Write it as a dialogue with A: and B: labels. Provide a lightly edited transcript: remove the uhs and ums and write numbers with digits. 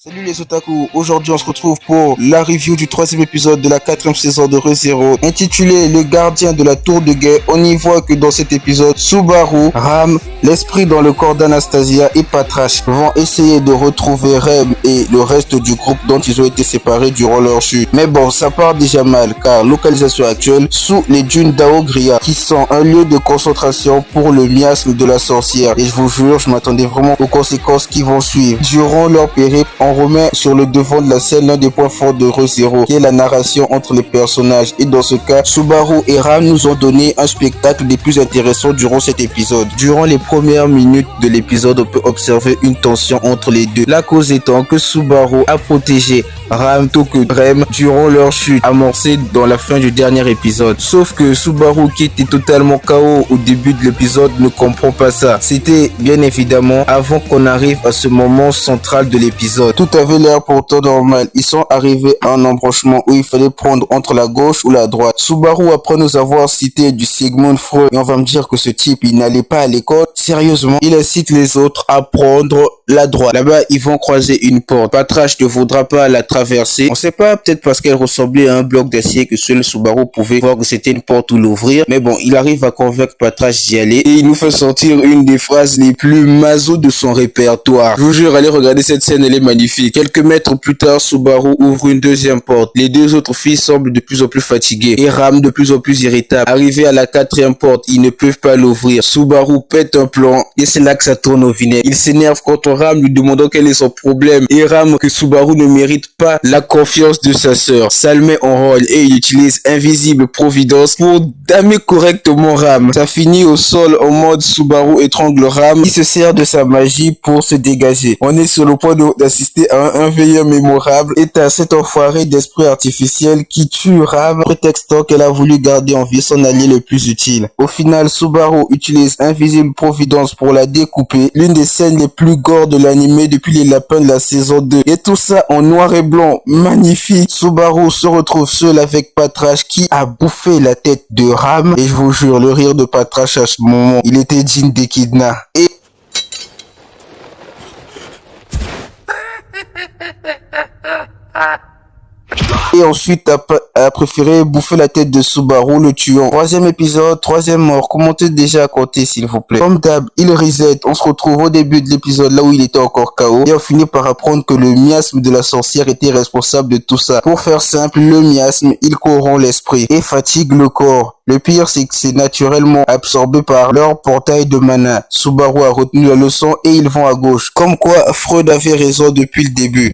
A: Salut les otaku, aujourd'hui on se retrouve pour la review du troisième épisode de la quatrième saison de Re:Zero intitulé Le gardien de la tour de guet. On y voit que dans cet épisode, Subaru, Ram, l'esprit dans le corps d'Anastasia et Patrash vont essayer de retrouver Rem et le reste du groupe dont ils ont été séparés durant leur chute. Mais bon, ça part déjà mal car localisation actuelle sous les dunes d'Aogria qui sont un lieu de concentration pour le miasme de la sorcière. Et je vous jure, je m'attendais vraiment aux conséquences qui vont suivre. Durant leur périple, on remet sur le devant de la scène l'un des points forts de Re:Zero, qui est la narration entre les personnages. Et dans ce cas, Subaru et Ram nous ont donné un spectacle des plus intéressants durant cet épisode. Durant les premières minutes de l'épisode, on peut observer une tension entre les deux. La cause étant que Subaru a protégé Ram tout que Rem durant leur chute amorcée dans la fin du dernier épisode. Sauf que Subaru, qui était totalement KO au début de l'épisode, ne comprend pas ça. C'était bien évidemment avant qu'on arrive à ce moment central de l'épisode. Tout avait l'air pourtant normal. Ils sont arrivés à un embranchement où il fallait prendre entre la gauche ou la droite. Subaru, après nous avoir cité du Sigmund Freud, et on va me dire que ce type, il n'allait pas à l'école. Sérieusement, il incite les autres à prendre la droite. Là-bas, ils vont croiser une porte. Patrash ne voudra pas la traverser. On sait pas, peut-être parce qu'elle ressemblait à un bloc d'acier que seul Subaru pouvait voir que c'était une porte ou l'ouvrir. Mais bon, il arrive à convaincre Patrash d'y aller et il nous fait sortir une des phrases les plus maso de son répertoire. Je vous jure, allez regarder cette scène, elle est magnifique. Quelques mètres plus tard, Subaru ouvre une deuxième porte. Les deux autres filles semblent de plus en plus fatiguées et Ram de plus en plus irritable. Arrivé à la quatrième porte, ils ne peuvent pas l'ouvrir. Subaru pète un plomb et c'est là que ça tourne au vinaigre. Il s'énerve contre Ram, lui demandant quel est son problème. Et Ram que Subaru ne mérite pas la confiance de sa sœur. Ça le met en rôle et il utilise Invisible Providence pour damer correctement Ram. Ça finit au sol en mode Subaru étrangle Ram. Il se sert de sa magie pour se dégager. On est sur le point d'assister à un veilleur mémorable et à cet enfoiré d'esprit artificiel qui tue Ram, prétextant qu'elle a voulu garder en vie son allié le plus utile. Au final, Subaru utilise Invisible Providence pour la découper, l'une des scènes les plus gore de l'anime depuis les lapins de la saison 2. Et tout ça en noir et blanc, magnifique. Subaru se retrouve seul avec Patrash qui a bouffé la tête de Ram. Et je vous jure, le rire de Patrash à ce moment, il était digne d'Echidna. Et ensuite a préféré bouffer la tête de Subaru, le tuant. Troisième épisode, troisième mort. Commentez déjà à compter s'il vous plaît. Comme d'hab, il reset. On se retrouve au début de l'épisode là où il était encore KO. Et on finit par apprendre que le miasme de la sorcière était responsable de tout ça. Pour faire simple, le miasme, il corrompt l'esprit et fatigue le corps. Le pire, c'est que c'est naturellement absorbé par leur portail de mana. Subaru a retenu la leçon et ils vont à gauche. Comme quoi, Freud avait raison depuis le début.